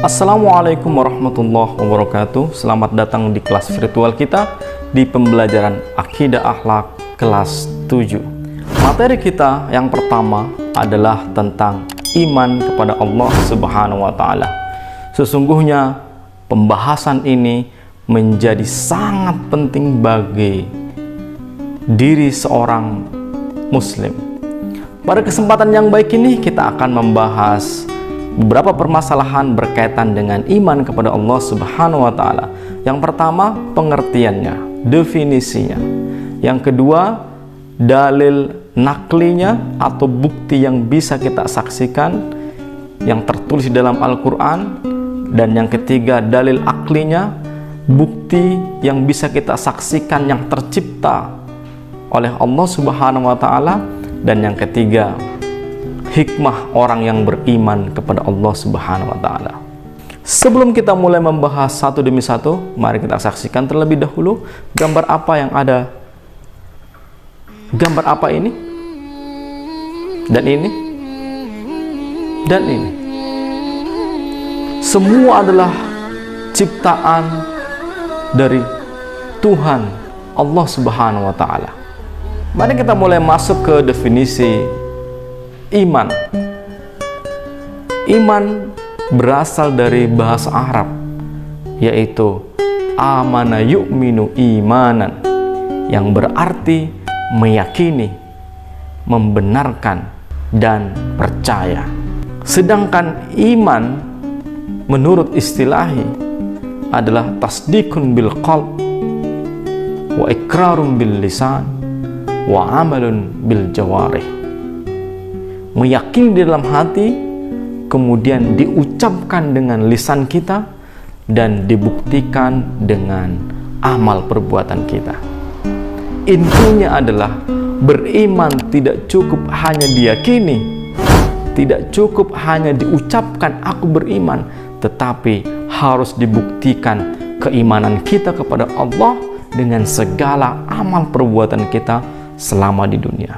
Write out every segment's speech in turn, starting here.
Assalamualaikum warahmatullahi wabarakatuh. Selamat datang di kelas virtual kita di pembelajaran Akidah Akhlak kelas 7. Materi kita yang pertama adalah tentang iman kepada Allah Subhanahu wa taala. Sesungguhnya pembahasan ini menjadi sangat penting bagi diri seorang muslim. Pada kesempatan yang baik ini kita akan membahas beberapa permasalahan berkaitan dengan iman kepada Allah Subhanahu wa taala. Yang pertama, pengertiannya, definisinya. Yang kedua, dalil naklinya atau bukti yang bisa kita saksikan yang tertulis di dalam Al-Qur'an. Dan yang ketiga, dalil aklinya, bukti yang bisa kita saksikan yang tercipta oleh Allah Subhanahu wa taala. Dan yang ketiga, hikmah orang yang beriman kepada Allah Subhanahu wa taala. Sebelum kita mulai membahas satu demi satu, mari kita saksikan terlebih dahulu gambar apa yang ada. Gambar apa ini? Dan ini? Dan ini. Semua adalah ciptaan dari Tuhan Allah Subhanahu wa taala. Mari kita mulai masuk ke definisi iman. Iman berasal dari bahasa Arab, yaitu amana yu'minu imanan, yang berarti meyakini, membenarkan, dan percaya. Sedangkan iman menurut istilahi adalah tasdikun bil qalb wa iqrarun bil lisan wa amalun bil jawarih. Meyakini di dalam hati, kemudian diucapkan dengan lisan kita, dan dibuktikan dengan amal perbuatan kita. Intinya adalah beriman tidak cukup hanya diyakini, tidak cukup hanya diucapkan aku beriman, tetapi harus dibuktikan keimanan kita kepada Allah dengan segala amal perbuatan kita selama di dunia.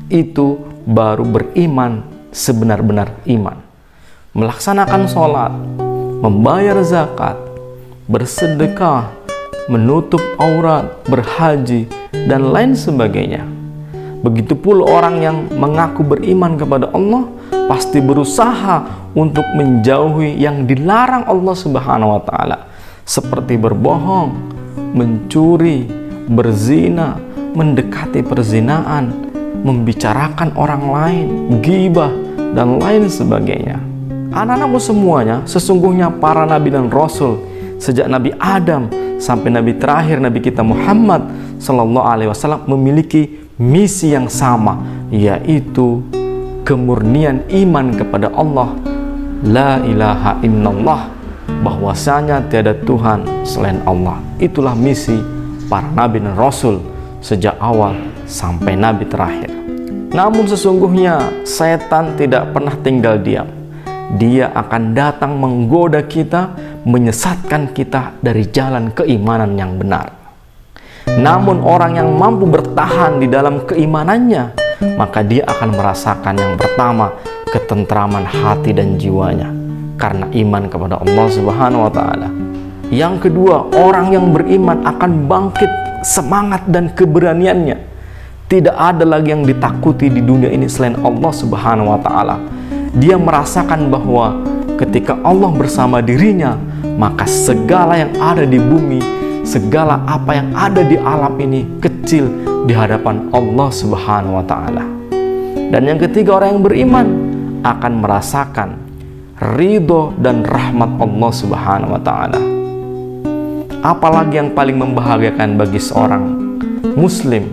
Itu baru beriman sebenar-benar iman. Melaksanakan sholat, membayar zakat, bersedekah, menutup aurat, berhaji, dan lain sebagainya. Begitu pula orang yang mengaku beriman kepada Allah pasti berusaha untuk menjauhi yang dilarang Allah Subhanahu wa taala, seperti berbohong, mencuri, berzina, mendekati perzinaan, membicarakan orang lain, ghibah, dan lain sebagainya. Anak-anakku semuanya, sesungguhnya para nabi dan rasul sejak Nabi Adam sampai nabi terakhir, Nabi kita Muhammad sallallahu alaihi wasallam, memiliki misi yang sama, yaitu kemurnian iman kepada Allah, la ilaha illallah, bahwasanya tiada Tuhan selain Allah. Itulah misi para nabi dan rasul sejak awal sampai nabi terakhir. Namun sesungguhnya setan tidak pernah tinggal diam. Dia akan datang menggoda kita, menyesatkan kita dari jalan keimanan yang benar. Namun orang yang mampu bertahan di dalam keimanannya, maka dia akan merasakan yang pertama, ketentraman hati dan jiwanya karena iman kepada Allah Subhanahu wa taala. Yang kedua, orang yang beriman akan bangkit semangat dan keberaniannya. Tidak ada lagi yang ditakuti di dunia ini selain Allah Subhanahu wa taala. Dia merasakan bahwa ketika Allah bersama dirinya, maka segala yang ada di bumi, segala apa yang ada di alam ini kecil di hadapan Allah Subhanahu wa taala. Dan yang ketiga, orang yang beriman akan merasakan ridho dan rahmat Allah Subhanahu wa taala. Apalagi yang paling membahagiakan bagi seorang muslim,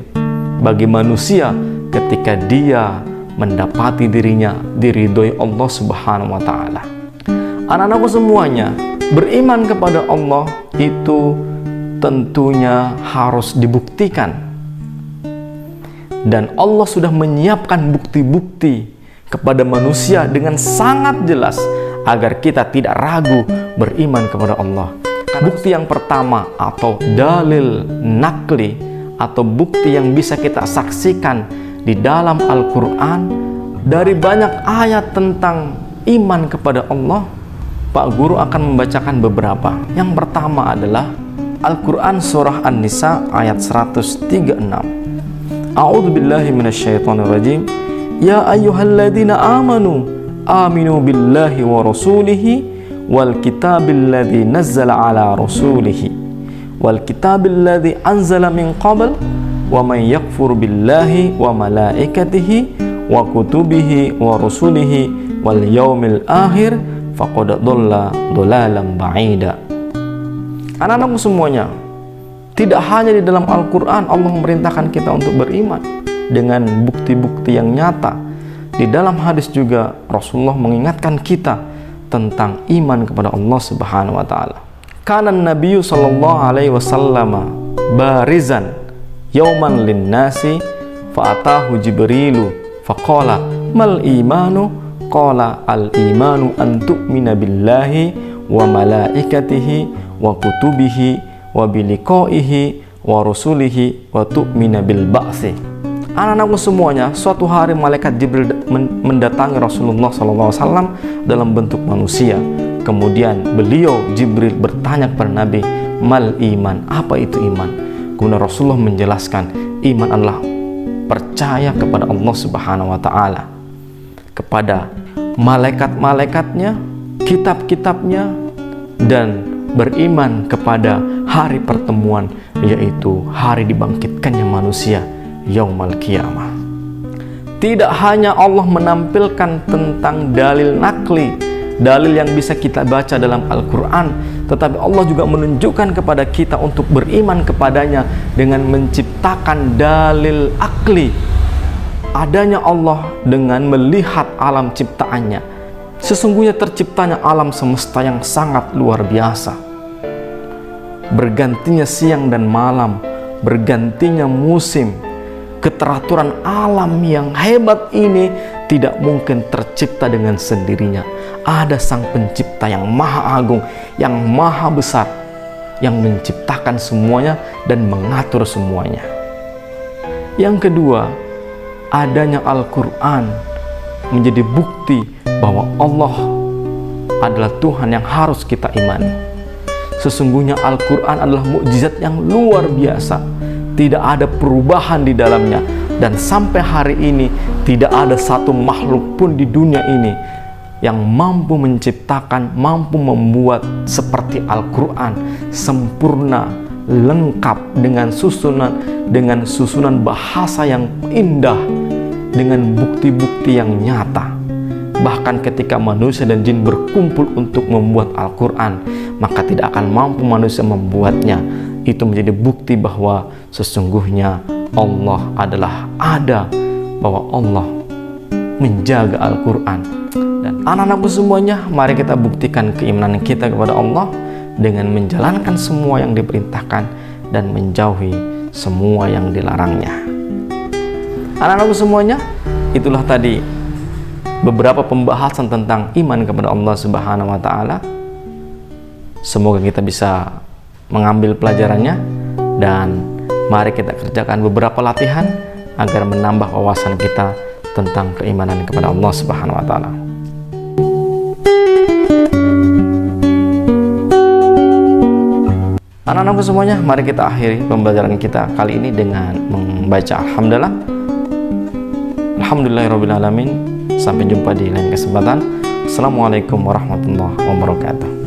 bagi manusia, ketika dia mendapati dirinya diridhoi Allah Subhanahu wa taala. Anak-anakku semuanya, beriman kepada Allah itu tentunya harus dibuktikan. Dan Allah sudah menyiapkan bukti-bukti kepada manusia dengan sangat jelas agar kita tidak ragu beriman kepada Allah. Bukti yang pertama atau dalil nakli atau bukti yang bisa kita saksikan di dalam Al-Quran, dari banyak ayat tentang iman kepada Allah, Pak Guru akan membacakan beberapa. Yang pertama adalah Al-Quran Surah An-Nisa ayat 136. A'udzubillahi minasyaitonirrajim. Ya ayyuhalladzina amanu aminu billahi wa rasulihi wal kitabil ladzi nazzala ala rasulihi wal kitabil ladzi anzala min qabl wa man yakfur billahi wa malaikatihi wa kutubihi wa rusulihi wal yaumil akhir faqad dhalla dhalalan ba'ida. Anak-anakku semuanya, tidak hanya di dalam Al-Quran Allah memerintahkan kita untuk beriman dengan bukti-bukti yang nyata. Di dalam hadis juga Rasulullah mengingatkan kita tentang iman kepada Allah Subhanahu wa taala. Kana Nabi sallallahu alaihi wasallam barizan yauman linnasi fa atahu Jibrilu faqala mal imanu qala al imanu an tu'mina billahi wa malaikatihi wa kutubihi wa biliqaihi wa rusulihi wa tu'mina bil ba'si. Anak-anakku semuanya, suatu hari malaikat Jibril mendatangi Rasulullah SAW dalam bentuk manusia. Kemudian beliau Jibril bertanya kepada Nabi, mal iman, apa itu iman? Kemudian Rasulullah menjelaskan, iman adalah percaya kepada Allah Subhanahu wa taala, kepada malaikat-malaikatnya, kitab-kitabnya, dan beriman kepada hari pertemuan, yaitu hari dibangkitkannya manusia, Yaumul Qiyamah. Tidak hanya Allah menampilkan tentang dalil nakli, dalil yang bisa kita baca dalam Al-Quran, tetapi Allah juga menunjukkan kepada kita untuk beriman kepadanya dengan menciptakan dalil akli, adanya Allah dengan melihat alam ciptaannya. Sesungguhnya terciptanya alam semesta yang sangat luar biasa. Bergantinya siang dan malam, bergantinya musim, keteraturan alam yang hebat ini tidak mungkin tercipta dengan sendirinya. Ada Sang Pencipta yang maha agung, yang maha besar, yang menciptakan semuanya dan mengatur semuanya. Yang kedua, adanya Al-Quran menjadi bukti bahwa Allah adalah Tuhan yang harus kita imani. Sesungguhnya Al-Quran adalah mukjizat yang luar biasa. Tidak ada perubahan di dalamnya, dan sampai hari ini tidak ada satu makhluk pun di dunia ini yang mampu menciptakan, mampu membuat seperti Al-Quran, sempurna, lengkap dengan susunan bahasa yang indah, dengan bukti-bukti yang nyata. Bahkan ketika manusia dan jin berkumpul untuk membuat Al-Quran, maka tidak akan mampu manusia membuatnya. Itu menjadi bukti bahwa sesungguhnya Allah adalah ada, bahwa Allah menjaga Al-Quran. Dan anak-anakku semuanya, mari kita buktikan keimanan kita kepada Allah dengan menjalankan semua yang diperintahkan dan menjauhi semua yang dilarangnya. Anak-anakku semuanya, itulah tadi beberapa pembahasan tentang iman kepada Allah Subhanahu wa taala. Semoga kita bisa mengambil pelajarannya, dan mari kita kerjakan beberapa latihan agar menambah wawasan kita tentang keimanan kepada Allah Subhanahu wa taala. Anak-anakku semuanya, mari kita akhiri pembelajaran kita kali ini dengan membaca Alhamdulillah. Alhamdulillahirabbil alamin. Sampai jumpa di lain kesempatan. Assalamualaikum warahmatullahi wabarakatuh.